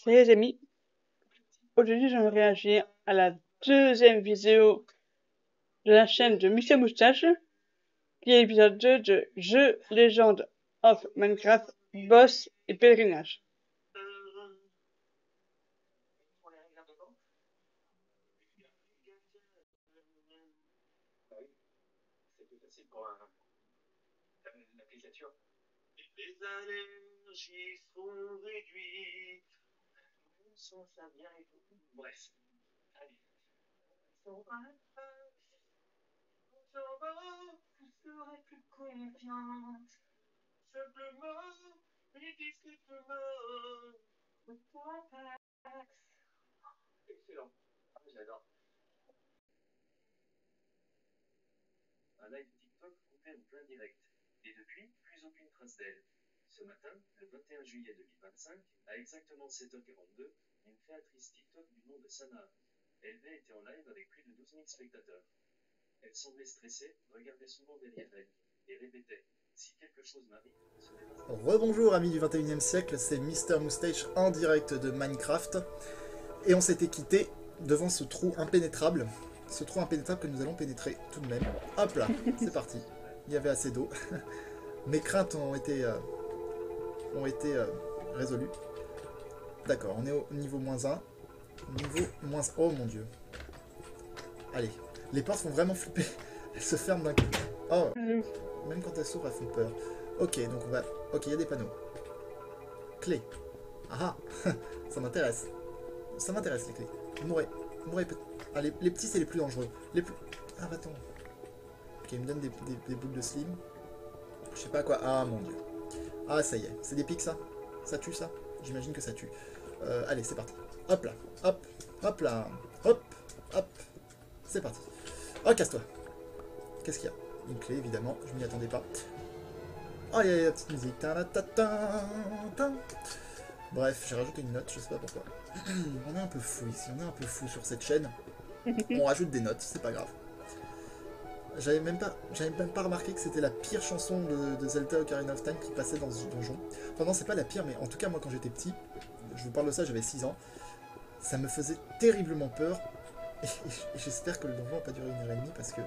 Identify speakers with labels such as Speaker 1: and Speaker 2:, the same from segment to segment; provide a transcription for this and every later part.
Speaker 1: Salut les amis, aujourd'hui je vais réagir à la deuxième vidéo de la chaîne de Mister Moustache, qui est l'épisode 2 de Jeux Legend of Minecraft, Boss et Pèlerinage.
Speaker 2: Les allergies sont réduites. Son Fabien et tout. Bref. Allez. Vous serez plus confiante. Simplement et discrètement. Excellent. Ah, j'adore. Un live TikTok coupé en plein direct. Et depuis, plus aucune trace d'elle. Ce matin, le 21 juillet 2025, à exactement 7h42, une créatrice TikTok du nom de Sana Elvey était en live avec plus de 12 000 spectateurs. Elle semblait stressée, regardait souvent derrière elle, et répétait « Si quelque chose m'arrive, ce n'est pas... »
Speaker 3: Rebonjour amis du 21e siècle, c'est Mister Moustache en direct de Minecraft. Et on s'était quitté devant ce trou impénétrable. Ce trou impénétrable que nous allons pénétrer tout de même. Hop là, c'est parti. Il y avait assez d'eau. Mes craintes ont été résolues. D'accord, on est au niveau moins 1. Niveau moins... Oh mon dieu. Allez, les portes font vraiment flipper. Elles se ferment d'un coup. Oh, même quand elles s'ouvrent, elles font peur. Ok, donc on va... Ok, il y a des panneaux. Clés. Ah ah, ça m'intéresse. Ça m'intéresse les clés. Mourrez. Ah, les petits, c'est les plus dangereux. Les plus... Ah, bah attends. Ok, il me donne des boules de slim. Je sais pas quoi. Ah, mon dieu. Ah, ça y est. C'est des pics, ça? Ça tue, ça? J'imagine que ça tue. Allez, c'est parti. Hop là. Hop. Hop là. Hop. Hop. C'est parti. Oh, casse-toi. Qu'est-ce qu'il y a? Une clé, évidemment. Je m'y attendais pas. Oh, il y a la petite musique. Bref, j'ai rajouté une note, je sais pas pourquoi. On est un peu fou ici, on est un peu fou sur cette chaîne. On rajoute des notes, c'est pas grave. J'avais même pas remarqué que c'était la pire chanson de Zelda Ocarina of Time qui passait dans ce donjon. Enfin non, c'est pas la pire, mais en tout cas moi quand j'étais petit, je vous parle de ça, j'avais 6 ans, ça me faisait terriblement peur. Et j'espère que le donjon n'a pas duré 1h30 parce que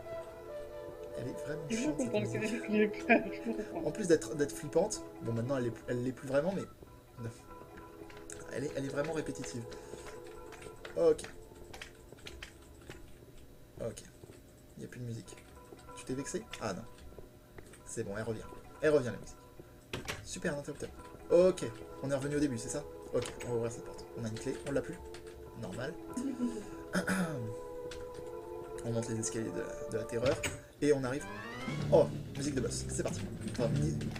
Speaker 3: elle est vraiment chiante cette musique. En plus d'être flippante, bon maintenant elle l'est plus vraiment, mais non. Elle est vraiment répétitive. Ok. Ok. Il n'y a plus de musique. Tu t'es vexé? Ah non. C'est bon, elle revient. Elle revient la musique. Super, un interrupteur. Ok. On est revenu au début, c'est ça? Ok, on va ouvrir cette porte. On a une clé, on l'a plus. Normal. On monte les escaliers de la terreur. Et on arrive... Oh, musique de boss. C'est parti. Enfin,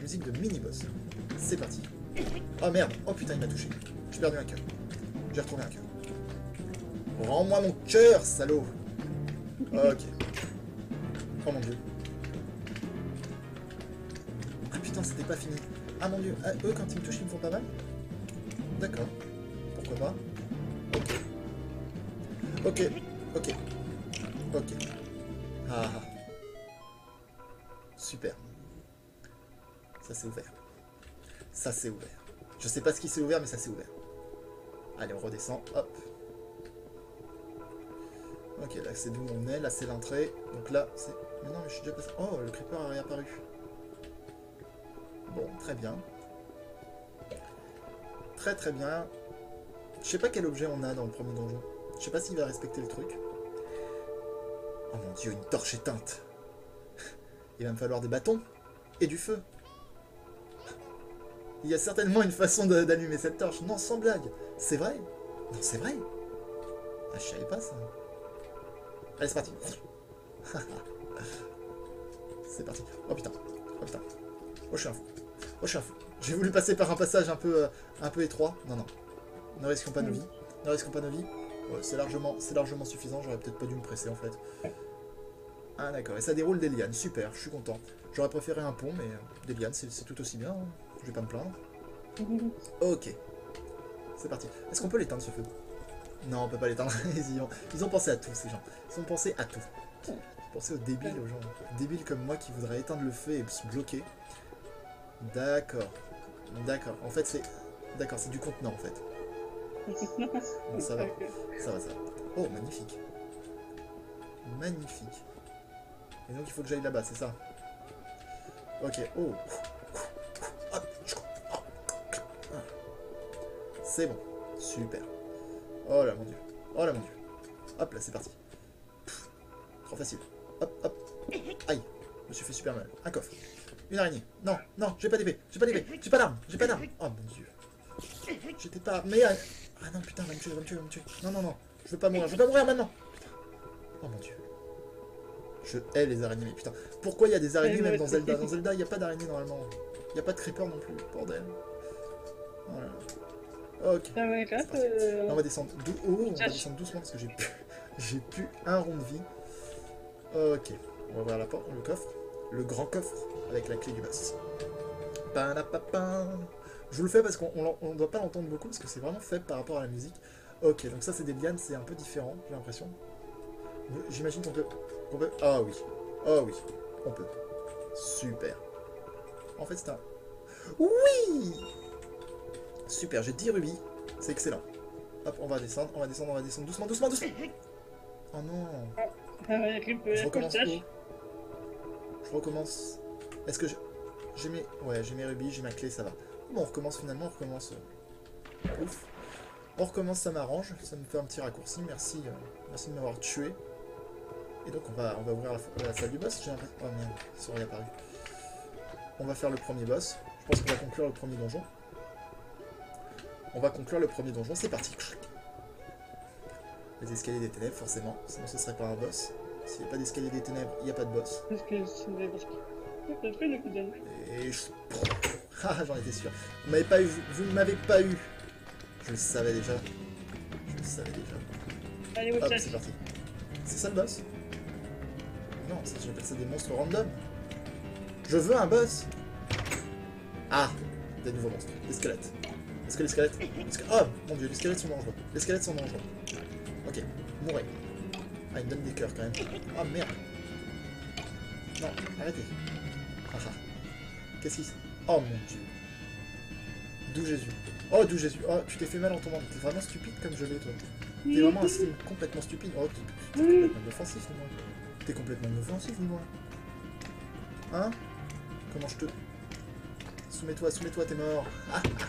Speaker 3: musique de mini-boss. C'est parti. Oh merde. Oh putain, il m'a touché. J'ai perdu un cœur. J'ai retrouvé un cœur. Rends-moi mon cœur, salaud. Ok. Oh mon dieu. Ah putain, c'était pas fini. Ah mon dieu. Ah, eux, quand ils me touchent, ils me font pas mal? D'accord. Pourquoi pas? Ok. Ok. Ok. Ok. Ah. Super. Ça s'est ouvert. Ça s'est ouvert. Je sais pas ce qui s'est ouvert, mais ça s'est ouvert. Allez, on redescend. Hop. Ok, là c'est d'où on est, là c'est l'entrée. Donc là, c'est... Mais non, mais je suis déjà passé... Oh, le creeper a réapparu. Bon, très bien. Très très bien. Je sais pas quel objet on a dans le premier donjon. Je sais pas s'il va respecter le truc. Oh mon dieu, une torche éteinte. Il va me falloir des bâtons et du feu. Il y a certainement une façon d'allumer cette torche. Non, sans blague. C'est vrai? Non, c'est vrai. Ah, je savais pas ça. Allez, c'est parti. C'est parti. Oh putain. Oh putain. Oh, je suis un fou. Oh, je suis un fou. J'ai voulu passer par un passage un peu étroit. Non, non. Ne risquons pas nos vies. Ne risquons pas nos vies. Ouais, c'est largement suffisant. J'aurais peut-être pas dû me presser en fait. Ah d'accord. Et ça déroule des lianes. Super, je suis content. J'aurais préféré un pont, mais des lianes, c'est tout aussi bien. Hein. Je vais pas me plaindre. Ok. C'est parti. Est-ce qu'on peut l'éteindre ce feu? Non, on peut pas l'éteindre. Ils ont pensé à tout, ces gens. Ils ont pensé à tout. Pensez aux débiles, aux gens débiles comme moi qui voudraient éteindre le feu et se bloquer. D'accord. D'accord. En fait, c'est... D'accord, c'est du contenant, en fait. Bon, ça va. Ça va, ça va. Oh, magnifique. Magnifique. Et donc il faut que j'aille là-bas, c'est ça? Ok, oh. C'est bon. Super. Oh là mon dieu. Oh là mon dieu. Hop là, c'est parti. Pff, trop facile. Hop, hop. Aïe. Je me suis fait super mal. Un coffre. Une araignée. Non, non, j'ai pas d'épée. J'ai pas d'épée. J'ai pas d'arme. J'ai pas d'arme. Oh mon dieu. J'étais pas armé. Ah non, putain, va me tuer, va me tuer, va me tuer. Non, non, non. Je veux pas mourir. Je veux pas mourir maintenant. Putain. Oh mon dieu. Je hais les araignées, mais putain. Pourquoi il y a des araignées même dans Zelda? Dans Zelda, il n'y a pas d'araignées normalement. Il n'y a pas de creeper non plus. Bordel. Voilà. Ok. On va descendre. On va descendre doucement parce que j'ai plus un rond de vie. Ok. On va ouvrir la porte, le coffre. Le grand coffre avec la clé du boss. Je vous le fais parce qu'on ne doit pas l'entendre beaucoup parce que c'est vraiment faible par rapport à la musique. Ok, donc ça c'est des lianes, c'est un peu différent, j'ai l'impression. J'imagine qu'on peut... Ah oui. Ah oui. On peut. Super. En fait c'est un... Oui. Super, j'ai 10 rubis. C'est excellent. Hop, on va descendre, on va descendre, on va descendre. Doucement, doucement, doucement. Oh non. Je recommence où? Je recommence. Est-ce que j'ai mes... Ouais, j'ai mes rubis, j'ai ma clé, ça va. Bon, on recommence finalement, on recommence... Ouf. On recommence, ça m'arrange. Ça me fait un petit raccourci. Merci, merci de m'avoir tué. Et donc on va ouvrir la salle du boss. J'ai l'impression... Oh merde, ils sont réapparus. On va faire le premier boss. Je pense qu'on va conclure le premier donjon. On va conclure le premier donjon, c'est parti. Les escaliers des ténèbres, forcément, sinon ce serait pas un boss. S'il n'y a pas d'escalier des ténèbres, il n'y a pas de boss. Et je... Ah, j'en étais sûr. Vous m'avez pas eu, vous ne m'avez pas eu. Je le savais déjà. Je le savais déjà.
Speaker 1: Allez,
Speaker 3: hop, c'est parti. C'est ça le boss? Non, j'appelle ça des monstres random. Je veux un boss. Ah, des nouveaux monstres, des squelettes. Est-ce que les squelettes... Oh mon dieu, les squelettes sont dangereux. Les squelettes sont dangereux. Ok, mourez. Ah, il me donne des cœurs quand même. Oh merde. Non, arrêtez. Ah ah. Qu'est-ce qu'il... Oh mon dieu. D'où Jésus. Oh, d'où Jésus. Oh, tu t'es fait mal en tombant. T'es vraiment stupide comme je l'ai, toi. T'es vraiment un style complètement stupide. Oh, t'es complètement offensif, dis-moi. T'es complètement offensif, dis-moi. Hein? Comment je te... Soumets-toi, soumets-toi, t'es mort. Ah ah.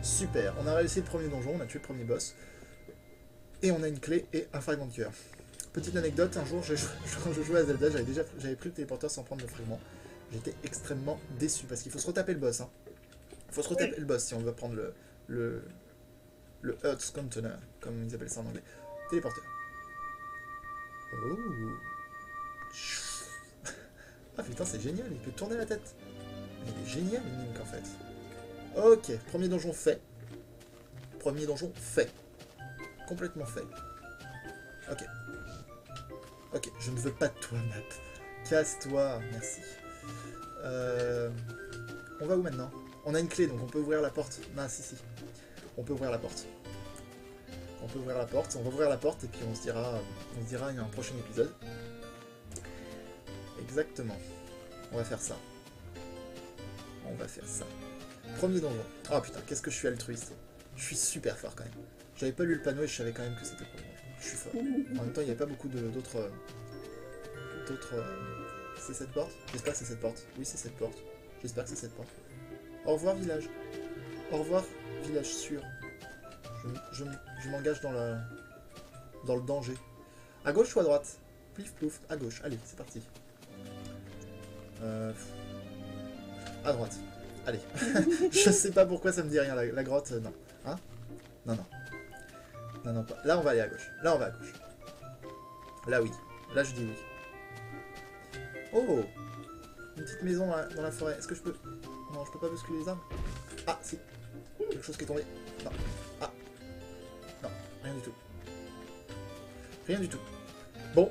Speaker 3: Super, on a réussi le premier donjon, on a tué le premier boss. Et on a une clé et un fragment de cœur. Petite anecdote, un jour je jouais à Zelda, j'avais pris le téléporteur sans prendre le fragment. J'étais extrêmement déçu parce qu'il faut se retaper le boss. Hein. Il faut se retaper le boss si on veut prendre le Earth Container, comme ils appellent ça en anglais. Téléporteur. Oh. Ah putain, c'est génial, il peut tourner la tête. Il est génial, Link, en fait. Ok, premier donjon fait. Premier donjon fait. Complètement fait. Ok. Ok, je ne veux pas de toi, map. Casse-toi, merci. On va où maintenant? On a une clé, donc on peut ouvrir la porte. Non, si, si. On peut ouvrir la porte. On peut ouvrir la porte, on va ouvrir la porte et puis on se dira il y a un prochain épisode. Exactement. On va faire ça. On va faire ça. Premier donjon. Oh putain, qu'est-ce que je suis altruiste. Je suis super fort quand même. J'avais pas lu le panneau et je savais quand même que c'était premier donjon. Je suis fort. En même temps, il n'y a pas beaucoup d'autres... C'est cette porte? J'espère que c'est cette porte. Oui, c'est cette porte. J'espère que c'est cette porte. Au revoir, village. Au revoir, village sûr. Je m'engage dans le danger. À gauche ou à droite? Plif plouf, à gauche. Allez, c'est parti. À droite. Allez. Je sais pas pourquoi ça me dit rien, la grotte, non. Hein? Non, non. Non, non, pas. Là, on va aller à gauche. Là, on va à gauche. Là, oui. Là, je dis oui. Oh! Une petite maison dans la forêt. Est-ce que je peux... Non, je peux pas bousculer les arbres. Ah, si. Quelque chose qui est tombé. Non. Ah. Non, rien du tout. Rien du tout. Bon,